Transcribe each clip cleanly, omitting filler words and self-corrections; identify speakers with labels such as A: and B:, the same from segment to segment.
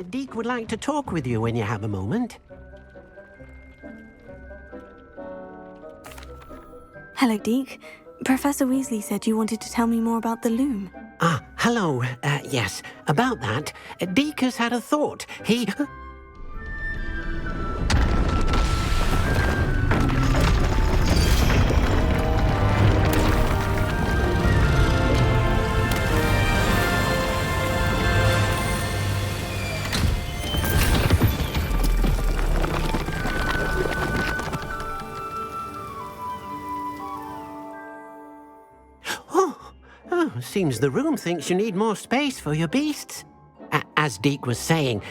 A: Deke would like to talk with you when you have a moment.
B: Hello, Deke. Professor Weasley said you wanted to tell me more about the loom.
A: Ah, hello. Yes, about that. Deke has had a thought. He... Seems the room thinks you need more space for your beasts. As Deke was saying,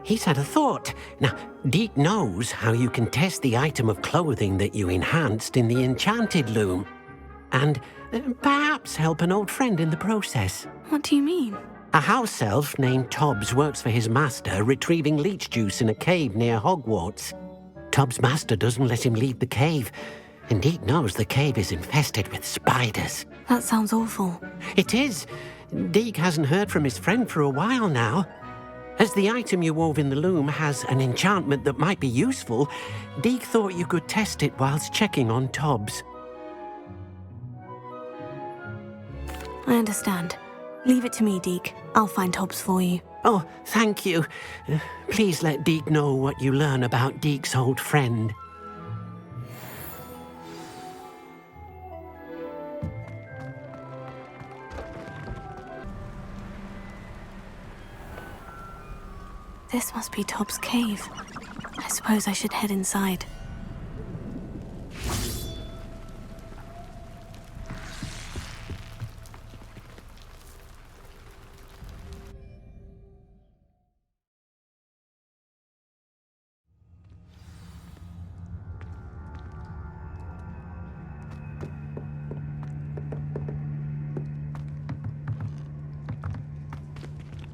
A: he's had a thought. Now, Deke knows how you can test the item of clothing that you enhanced in the enchanted loom. And perhaps help an old friend in the process.
B: What do you mean?
A: A house elf named Tobbs works for his master, retrieving leech juice in a cave near Hogwarts. Tobbs' master doesn't let him leave the cave, and Deke knows the cave is infested with spiders.
B: That sounds awful.
A: It is. Deke hasn't heard from his friend for a while now. As the item you wove in the loom has an enchantment that might be useful, Deke thought you could test it whilst checking on Tobbs.
B: I understand. Leave it to me, Deke. I'll find Tobbs for you.
A: Oh, thank you. Please let Deke know what you learn about Deke's old friend.
B: This must be Tobbs' cave. I suppose I should head inside.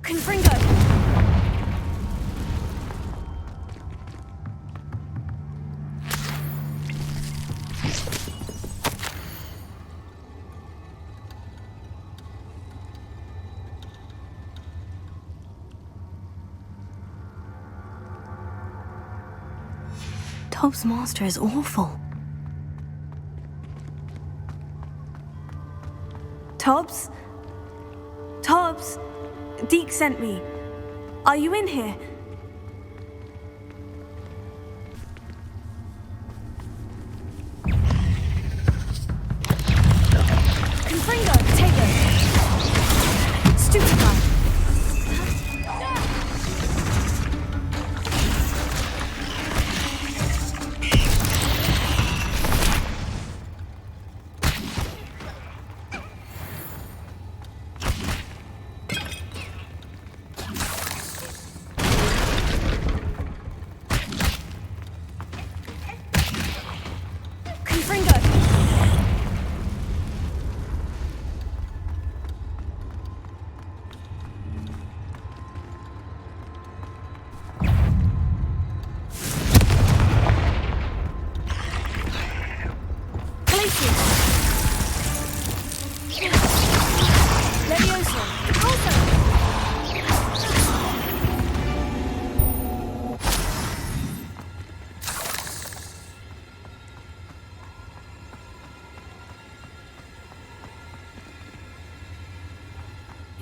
B: Confringo! Tobbs' master is awful. Tobbs? Tobbs? Deke sent me. Are you in here? Confringo, take it. Stupid guy.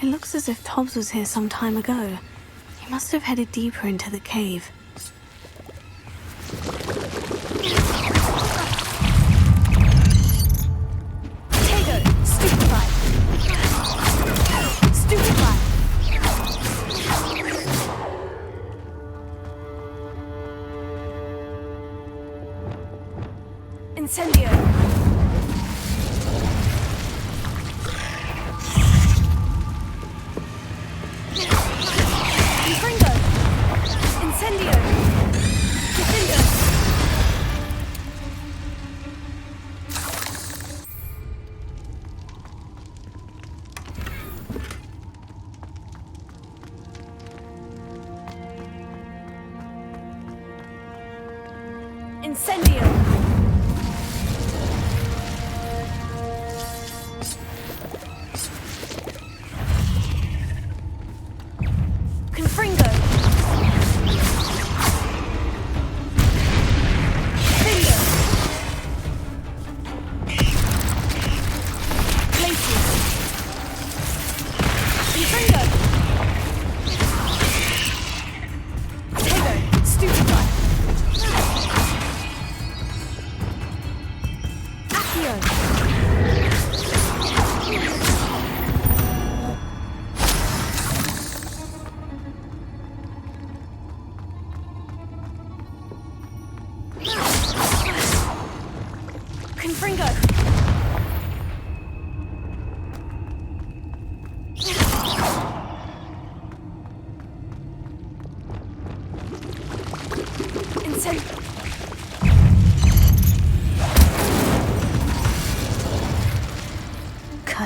B: It looks as if Tobbs was here some time ago. He must have headed deeper into the cave. Potato! Stupefy! Stupefy! Incendio! Incendio! Confringo!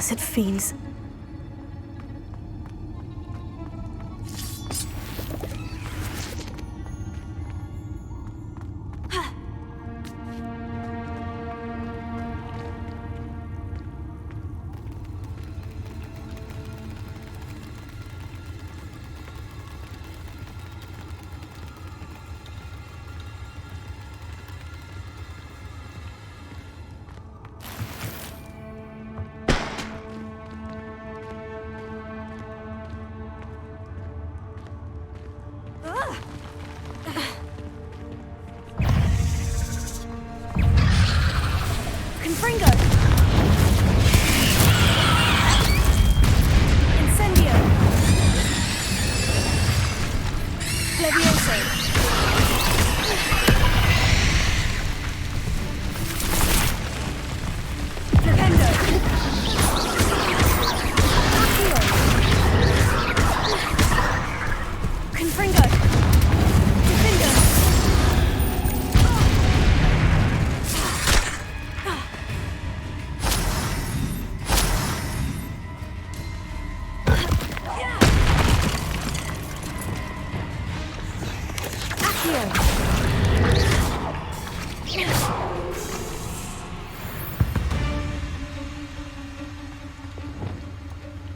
B: Accursed fiends.
C: Confringo! Incendio! Levioso! Flipendo! Accio! Confringo! Defendo!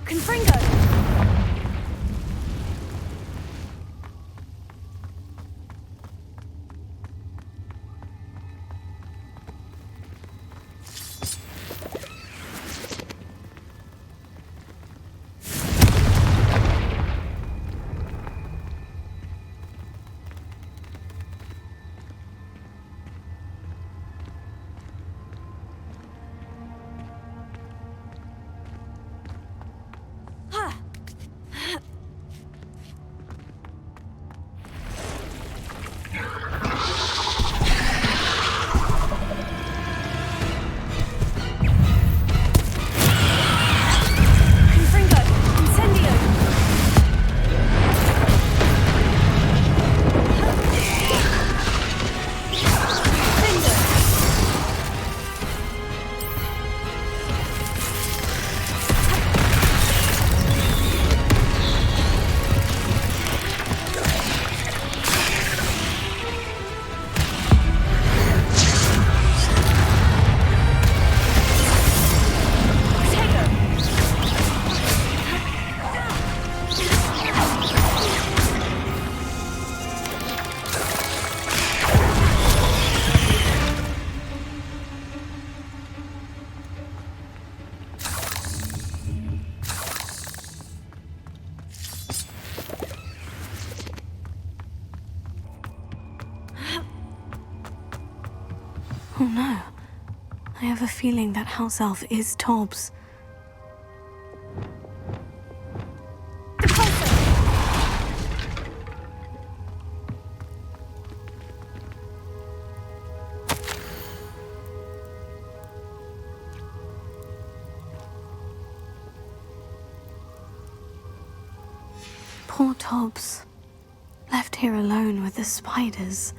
C: Confringo! Confringo! Incendio! Defendo! Protego!
B: Oh no. I have a feeling that house elf is Tobbs. Poor Tobbs. Left here alone with the spiders.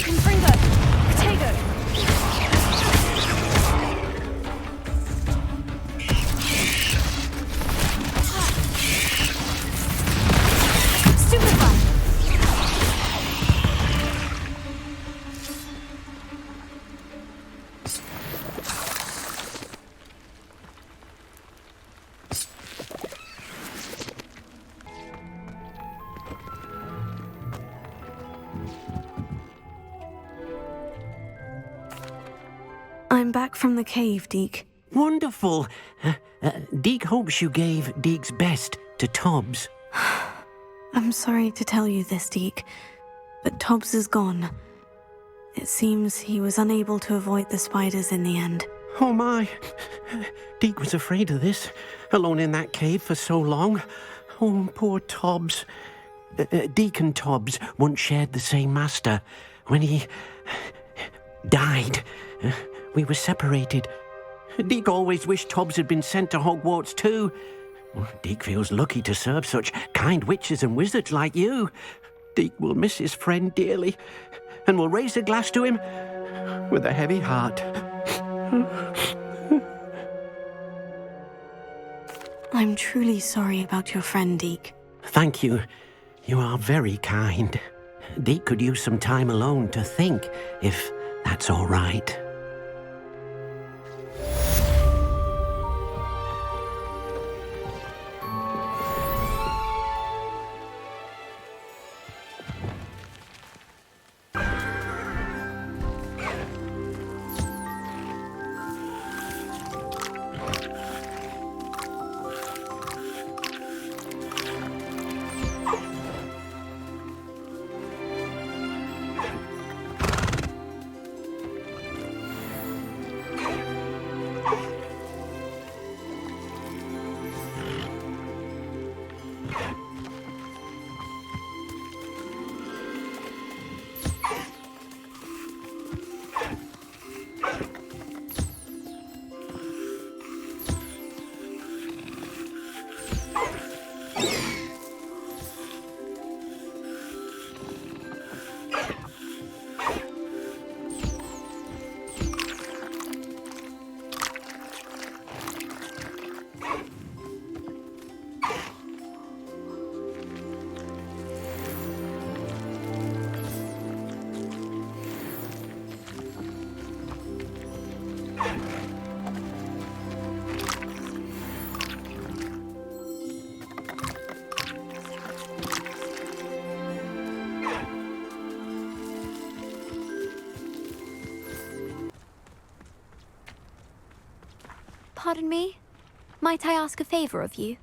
C: Confringo! Protego! Stupefy!
B: I'm back from the cave, Deke.
A: Wonderful. Deke hopes you gave Deke's best to Tobbs.
B: I'm sorry to tell you this, Deke, but Tobbs is gone. It seems he was unable to avoid the spiders in the end.
A: Oh my. Deke was afraid of this, alone in that cave for so long. Oh, poor Tobbs. Deke and Tobbs once shared the same master. When he died, We were separated. Deek always wished Tobbs had been sent to Hogwarts too. Deek feels lucky to serve such kind witches and wizards like you. Deek will miss his friend dearly, and will raise a glass to him with a heavy heart.
B: I'm truly sorry about your friend, Deek.
A: Thank you. You are very kind. Deek could use some time alone to think, if that's all right.
D: Pardon me? Might I ask a favor of you?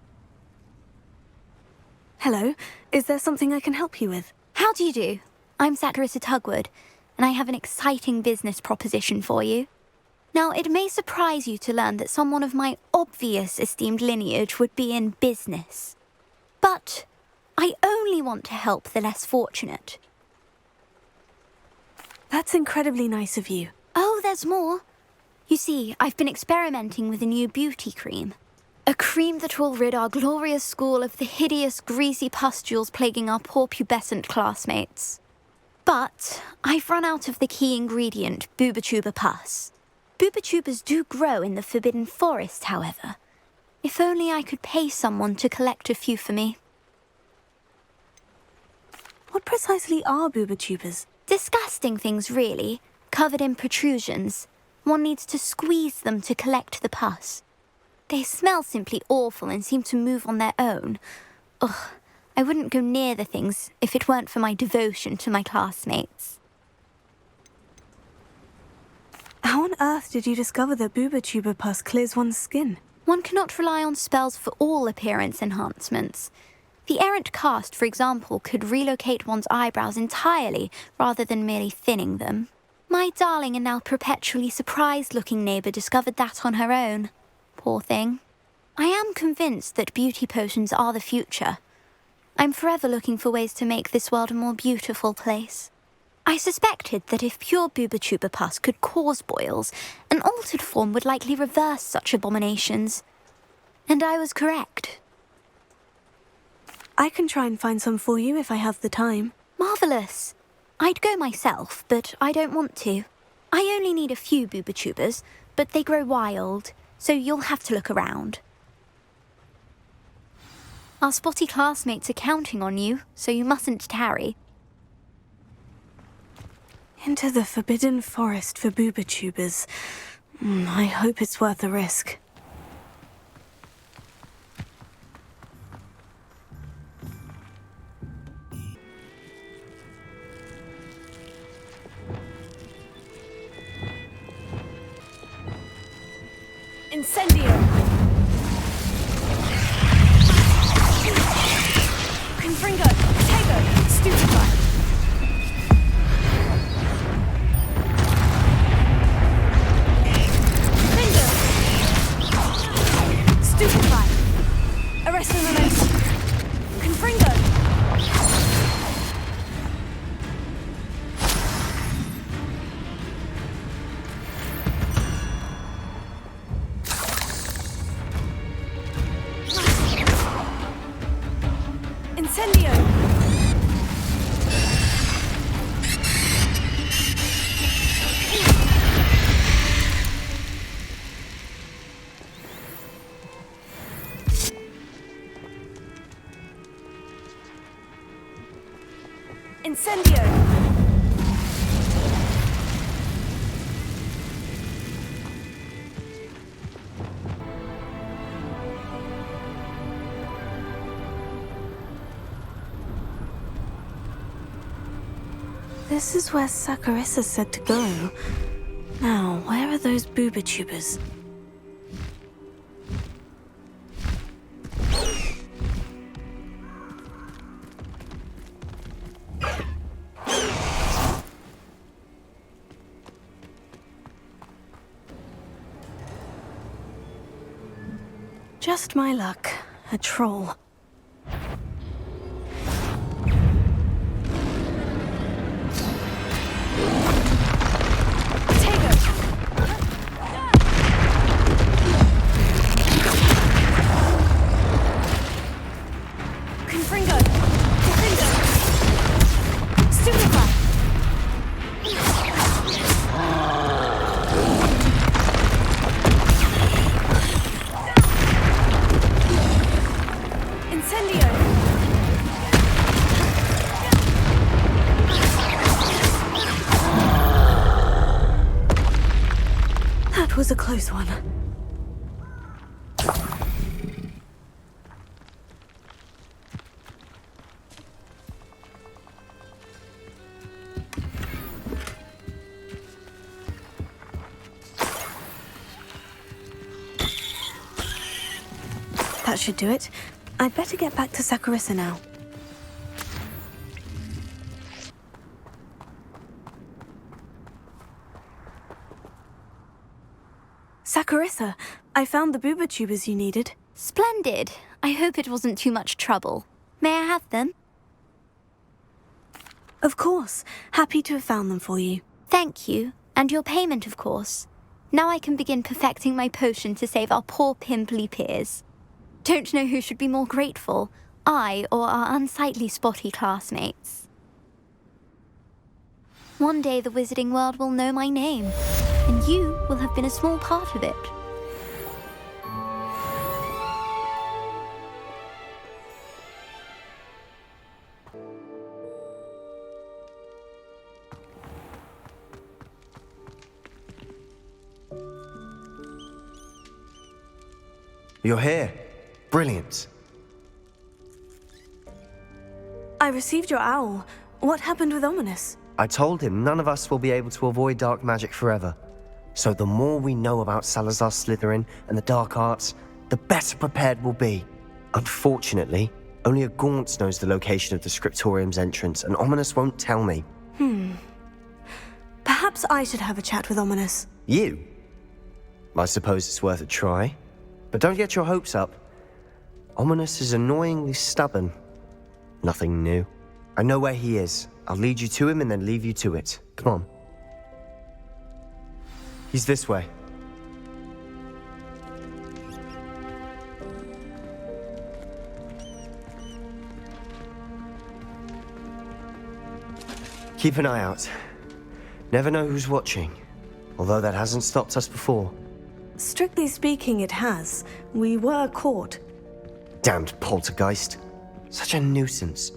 B: Hello, is there something I can help you with?
D: How do you do? I'm Sanctum Tugwood, and I have an exciting business proposition for you. Now, it may surprise you to learn that someone of my obvious esteemed lineage would be in business. But I only want to help the less fortunate.
B: That's incredibly nice of you.
D: Oh, there's more. You see, I've been experimenting with a new beauty cream. A cream that will rid our glorious school of the hideous, greasy pustules plaguing our poor pubescent classmates. But I've run out of the key ingredient, Boobertuber pus. Boobertubers do grow in the Forbidden Forest, however. If only I could pay someone to collect a few for me.
B: What precisely are Boobertubers?
D: Disgusting things, really, covered in protrusions. One needs to squeeze them to collect the pus. They smell simply awful and seem to move on their own. Ugh, I wouldn't go near the things if it weren't for my devotion to my classmates.
B: How on earth did you discover that Boobertuber pus clears one's skin?
D: One cannot rely on spells for all appearance enhancements. The errant cast, for example, could relocate one's eyebrows entirely rather than merely thinning them. My darling and now perpetually surprised-looking neighbour discovered that on her own. Poor thing. I am convinced that beauty potions are the future. I'm forever looking for ways to make this world a more beautiful place. I suspected that if pure Boobertuber pus could cause boils, an altered form would likely reverse such abominations. And I was correct.
B: I can try and find some for you if I have the time.
D: Marvellous. I'd go myself, but I don't want to. I only need a few Boobertubers, but they grow wild, so you'll have to look around. Our spotty classmates are counting on you, so you mustn't tarry.
B: Into the Forbidden Forest for Boobertubers. I hope it's worth the risk.
C: Incendio! Confringo! Tego! Stupefy! Finger! Stupefy! Arrest and release! Confringo! Incendio! Incendio!
B: This is where Saccharissa said to go. Now, where are those booba tubers? Just my luck. A troll. That was a close one. That should do it. I'd better get back to Saccharissa now. Saccharissa, I found the booba tubers you needed.
D: Splendid. I hope it wasn't too much trouble. May I have them?
B: Of course. Happy to have found them for you.
D: Thank you. And your payment, of course. Now I can begin perfecting my potion to save our poor pimply peers. Don't know who should be more grateful, I or our unsightly spotty classmates. One day the wizarding world will know my name, and you will have been a small part of it.
E: You're here. Brilliant.
B: I received your owl. What happened with Ominous?
E: I told him none of us will be able to avoid dark magic forever. So the more we know about Salazar Slytherin and the dark arts, the better prepared we'll be. Unfortunately, only a Gaunt knows the location of the Scriptorium's entrance, and Ominous won't tell me.
B: Perhaps I should have a chat with Ominous.
E: You? I suppose it's worth a try. But don't get your hopes up. Ominous is annoyingly stubborn. Nothing new. I know where he is. I'll lead you to him and then leave you to it. Come on. He's this way. Keep an eye out. Never know who's watching. Although that hasn't stopped us before.
B: Strictly speaking, it has. We were caught.
E: Damned poltergeist. Such a nuisance.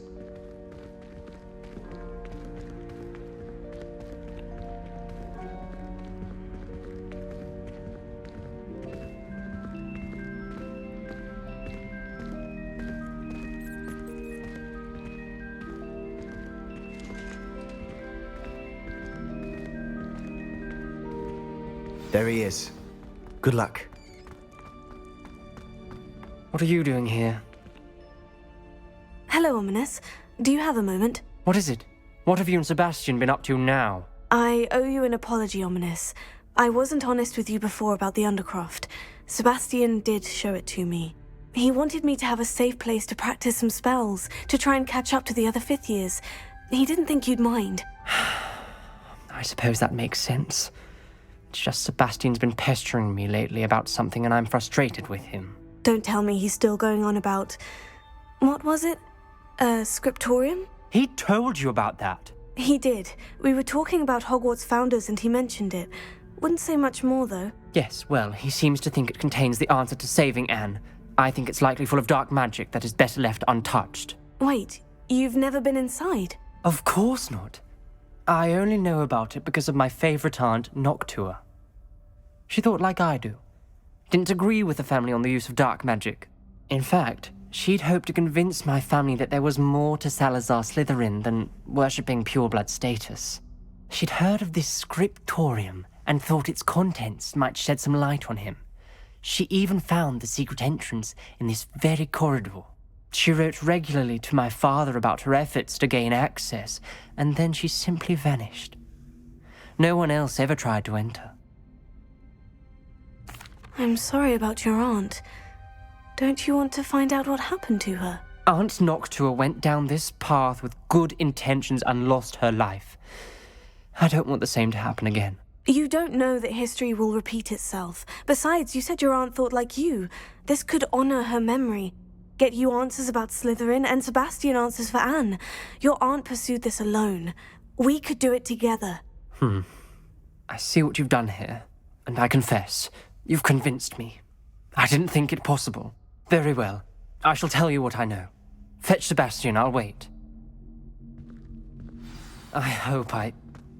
E: There he is. Good luck.
F: What are you doing here?
B: Hello, Ominous. Do you have a moment?
F: What is it? What have you and Sebastian been up to now?
B: I owe you an apology, Ominous. I wasn't honest with you before about the Undercroft. Sebastian did show it to me. He wanted me to have a safe place to practice some spells, to try and catch up to the other fifth years. He didn't think you'd mind.
F: I suppose that makes sense. It's just Sebastian's been pestering me lately about something and I'm frustrated with him.
B: Don't tell me he's still going on about... What was it? Scriptorium?
F: He told you about that.
B: He did. We were talking about Hogwarts founders and he mentioned it. Wouldn't say much more, though.
F: Yes, well, he seems to think it contains the answer to saving Anne. I think it's likely full of dark magic that is better left untouched.
B: Wait, you've never been inside?
F: Of course not. I only know about it because of my favorite aunt, Noctua. She thought like I do. Didn't agree with the family on the use of dark magic. In fact, she'd hoped to convince my family that there was more to Salazar Slytherin than worshipping pureblood status. She'd heard of this scriptorium and thought its contents might shed some light on him. She even found the secret entrance in this very corridor. She wrote regularly to my father about her efforts to gain access, and then she simply vanished. No one else ever tried to enter.
B: I'm sorry about your aunt. Don't you want to find out what happened to her?
F: Aunt Noctua went down this path with good intentions and lost her life. I don't want the same to happen again.
B: You don't know that history will repeat itself. Besides, you said your aunt thought like you. This could honor her memory. Get you answers about Slytherin and Sebastian answers for Anne. Your aunt pursued this alone. We could do it together.
F: I see what you've done here, and I confess, you've convinced me. I didn't think it possible. Very well. I shall tell you what I know. Fetch Sebastian, I'll wait. I hope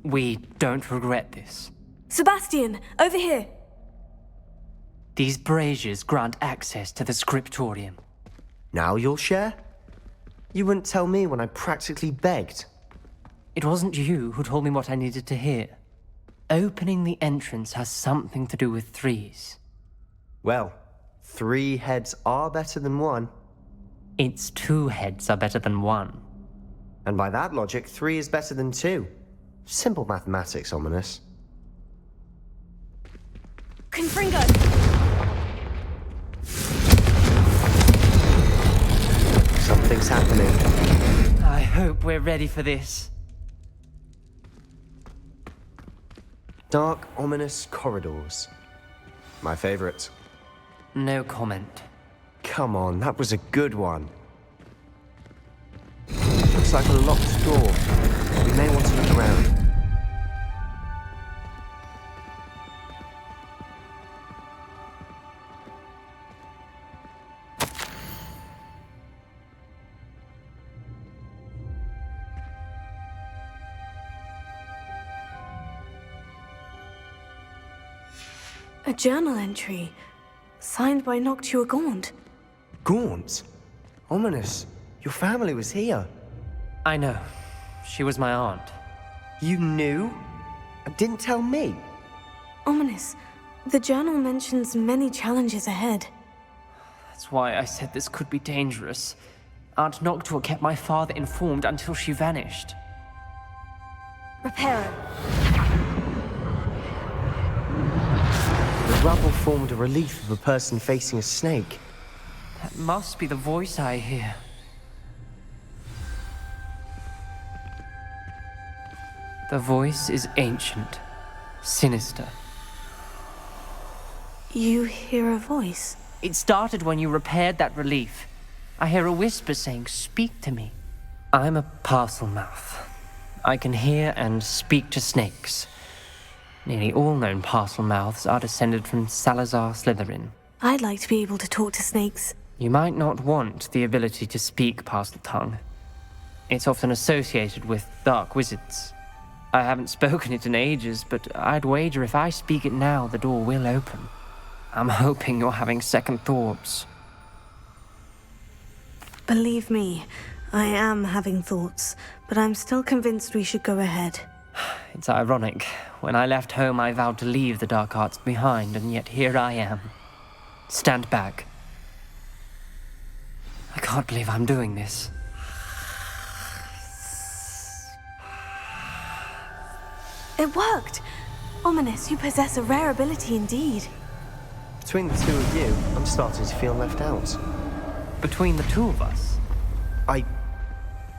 F: we don't regret this.
B: Sebastian, over here!
F: These braziers grant access to the scriptorium.
E: Now you'll share? You wouldn't tell me when I practically begged.
F: It wasn't you who told me what I needed to hear. Opening the entrance has something to do with threes.
E: Well, 3 heads are better than 1.
F: Its 2 heads are better than 1.
E: And by that logic, 3 is better than 2. Simple mathematics, Ominous.
C: Confringo!
E: Something's happening.
F: I hope we're ready for this.
E: Dark, ominous corridors. My favorite.
F: No comment.
E: Come on, that was a good one. Looks like a locked door. We may want to look around.
B: A journal entry, signed by Noctua Gaunt.
E: Gaunt? Ominous, your family was here.
F: I know. She was my aunt.
E: You knew? And didn't tell me?
B: Ominous, the journal mentions many challenges ahead.
F: That's why I said this could be dangerous. Aunt Noctua kept my father informed until she vanished.
C: Reparo.
E: The rubble formed a relief of a person facing a snake.
F: That must be the voice I hear. The voice is ancient, sinister.
B: You hear a voice?
F: It started when you repaired that relief. I hear a whisper saying, "Speak to me." I'm a parcel mouth. I can hear and speak to snakes. Nearly all known parcel mouths are descended from Salazar Slytherin.
B: I'd like to be able to talk to snakes.
F: You might not want the ability to speak parcel tongue. It's often associated with dark wizards. I haven't spoken it in ages, but I'd wager if I speak it now, the door will open. I'm hoping you're having second thoughts.
B: Believe me, I am having thoughts, but I'm still convinced we should go ahead.
F: It's ironic. When I left home, I vowed to leave the dark arts behind, and yet here I am. Stand back. I can't believe I'm doing this.
B: It worked! Ominous, you possess a rare ability indeed.
E: Between the two of you, I'm starting to feel left out.
F: Between the two of us?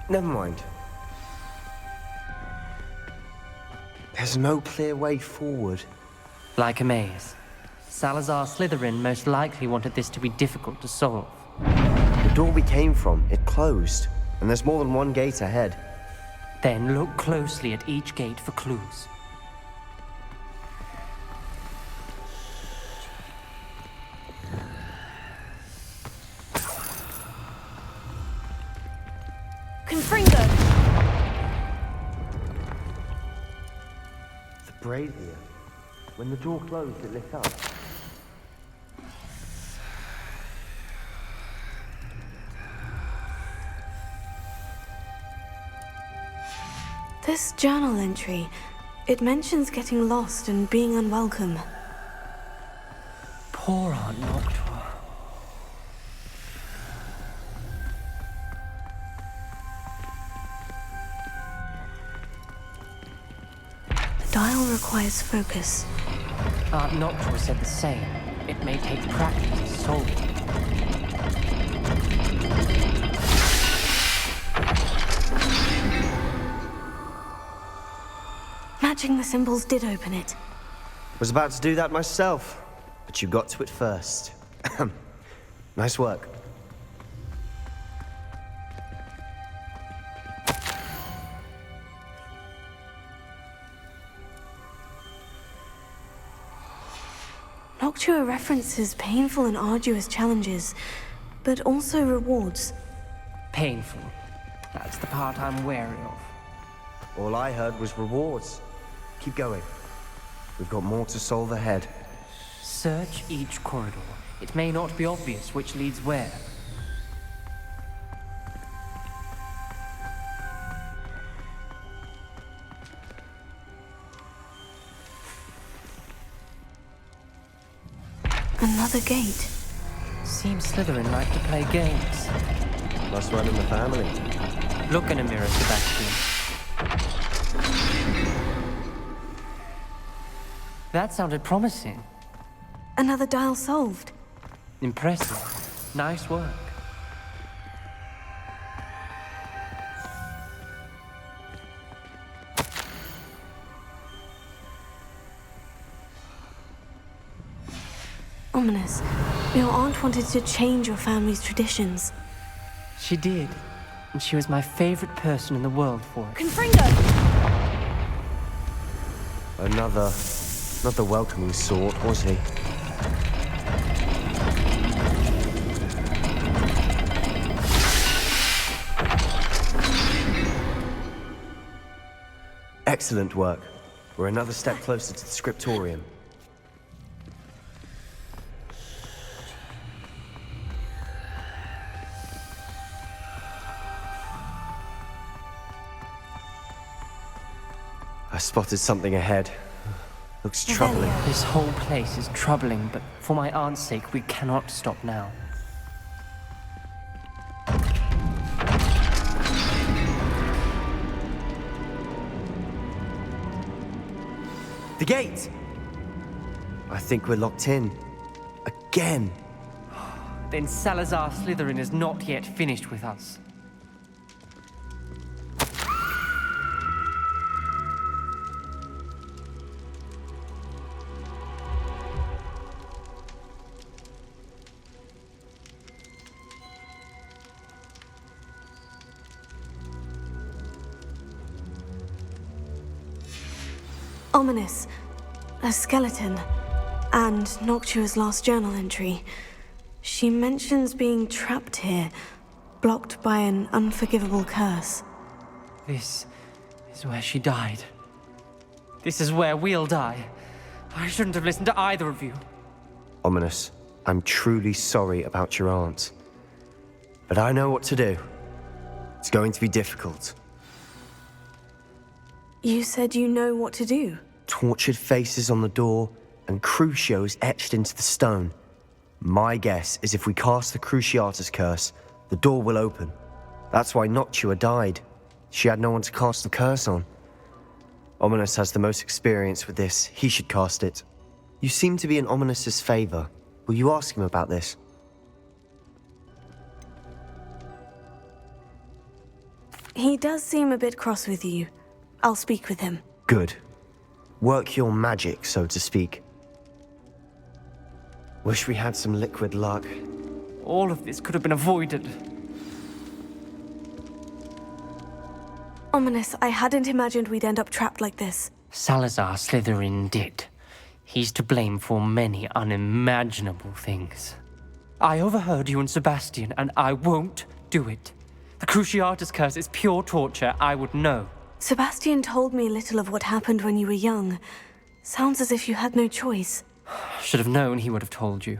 E: Never mind. There's no clear way forward.
F: Like a maze. Salazar Slytherin most likely wanted this to be difficult to solve.
E: The door we came from, it closed. And there's more than one gate ahead.
F: Then look closely at each gate for clues.
C: Confringo!
E: The brazier. When the door closed, it lit up.
B: This journal entry, it mentions getting lost and being unwelcome.
F: Poor Aunt Noctua.
B: The dial requires focus.
F: Aunt Noctua said the same. It may take practice to solve it.
B: Matching the symbols did open it.
E: Was about to do that myself, but you got to it first. Nice work.
B: Noctua references painful and arduous challenges, but also rewards.
F: Painful. That's the part I'm wary of.
E: All I heard was rewards. Keep going. We've got more to solve ahead.
F: Search each corridor. It may not be obvious which leads where.
B: Another gate.
F: Seems Slytherin like to play games.
E: Must run in the family.
F: Look in a mirror, Sebastian. That sounded promising.
B: Another dial solved.
F: Impressive. Nice work.
B: Ominous. Your aunt wanted to change your family's traditions.
F: She did. And she was my favorite person in the world for it.
C: Confringo!
E: Another... not the welcoming sort, was he? Excellent work. We're another step closer to the scriptorium. I spotted something ahead. Looks troubling.
F: This whole place is troubling, but for my aunt's sake, we cannot stop now.
E: The gate! I think we're locked in. Again.
F: Then Salazar Slytherin is not yet finished with us.
B: Ominous. A skeleton. And Noctua's last journal entry. She mentions being trapped here, blocked by an unforgivable curse.
F: This is where she died. This is where we'll die. I shouldn't have listened to either of you.
E: Ominous, I'm truly sorry about your aunt. But I know what to do. It's going to be difficult.
B: You said you know what to do.
E: Tortured faces on the door, and Crucios etched into the stone. My guess is if we cast the Cruciatus Curse, the door will open. That's why Noctua died. She had no one to cast the curse on. Ominous has the most experience with this. He should cast it. You seem to be in Ominous's favor. Will you ask him about this?
B: He does seem a bit cross with you. I'll speak with him.
E: Good. Work your magic, so to speak. Wish we had some liquid luck.
F: All of this could have been avoided.
B: Ominous, I hadn't imagined we'd end up trapped like this.
F: Salazar Slytherin did. He's to blame for many unimaginable things. I overheard you and Sebastian, and I won't do it. The Cruciatus Curse is pure torture, I would know.
B: Sebastian told me little of what happened when you were young. Sounds as if you had no choice.
F: Should have known he would have told you.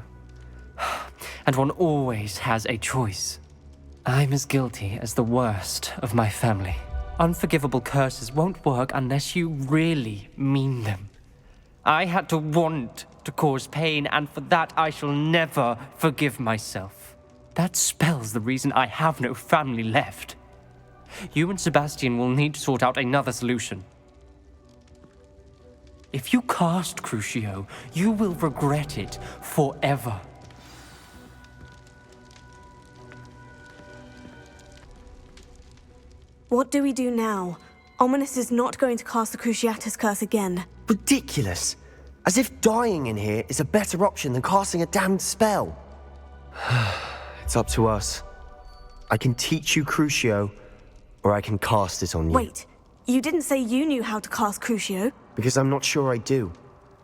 F: And one always has a choice. I'm as guilty as the worst of my family. Unforgivable curses won't work unless you really mean them. I had to want to cause pain, and for that I shall never forgive myself. That spell's the reason I have no family left. You and Sebastian will need to sort out another solution. If you cast Crucio, you will regret it forever.
B: What do we do now? Ominous is not going to cast the Cruciatus Curse again.
E: Ridiculous. As if dying in here is a better option than casting a damned spell. It's up to us. I can teach you Crucio, or I can cast it on you.
B: Wait, you didn't say you knew how to cast Crucio?
E: Because I'm not sure I do.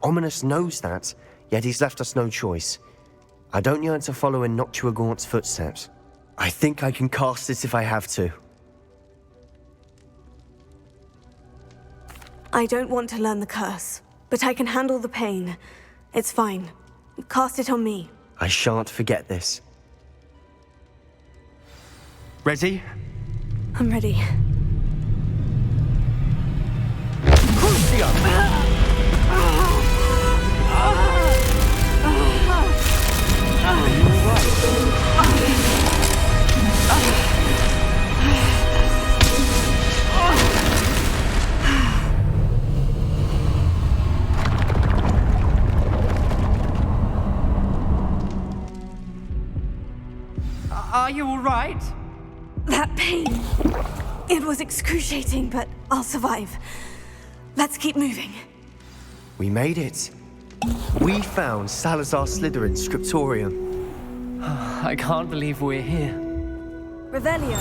E: Ominous knows that, yet he's left us no choice. I don't yearn to follow in Noctua Gaunt's footsteps. I think I can cast it if I have to.
B: I don't want to learn the curse, but I can handle the pain. It's fine. Cast it on me.
E: I shan't forget this.
G: Ready?
B: I'm ready.
F: Are you all right?
B: That pain. It was excruciating, but I'll survive. Let's keep moving.
E: We made it. We found Salazar Slytherin's scriptorium.
F: I can't believe we're here.
B: Revelio.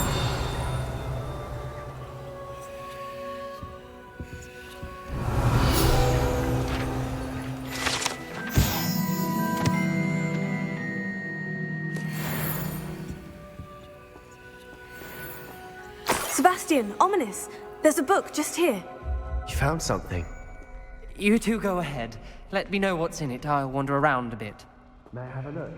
B: Sebastian, Ominous. There's a book just here.
E: You found something.
F: You two go ahead. Let me know what's in it. I'll wander around a bit.
E: May I have a look?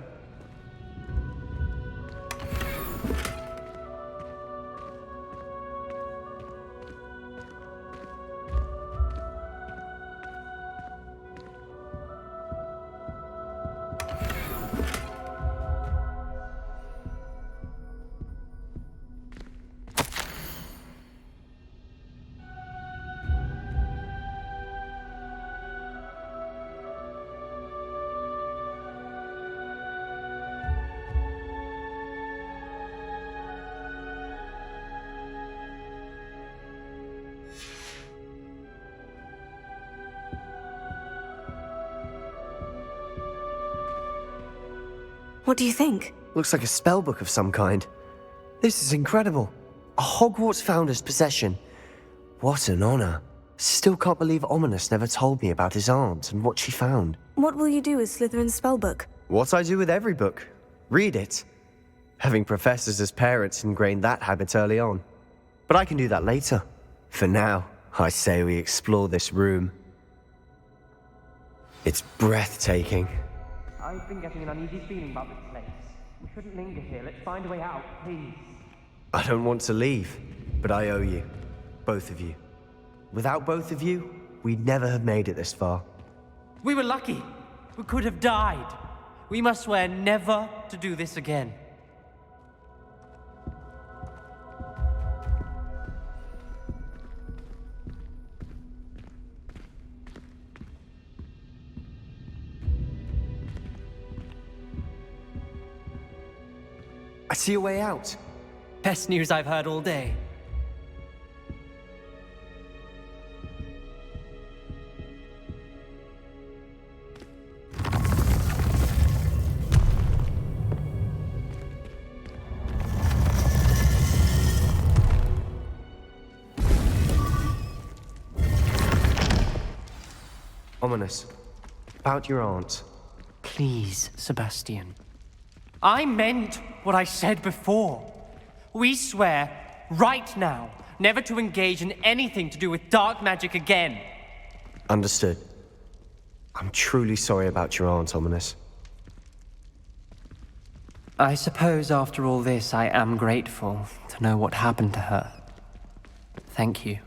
B: What do you think?
E: Looks like a spell book of some kind. This is incredible. A Hogwarts founder's possession. What an honor. Still can't believe Ominous never told me about his aunt and what she found.
B: What will you do with Slytherin's spellbook?
E: What I do with every book. Read it. Having professors as parents ingrained that habit early on. But I can do that later. For now, I say we explore this room. It's breathtaking.
F: I've been getting an uneasy feeling about this place. We shouldn't linger here. Let's find a way out, please.
E: I don't want to leave, but I owe you. Both of you. Without both of you, we'd never have made it this far.
F: We were lucky. We could have died. We must swear never to do this again.
E: I see a way out.
F: Best news I've heard all day.
E: Ominous. About your aunt.
F: Please, Sebastian. I meant what I said before. We swear, right now, never to engage in anything to do with dark magic again.
E: Understood. I'm truly sorry about your aunt, Ominous.
F: I suppose after all this, I am grateful to know what happened to her. Thank you.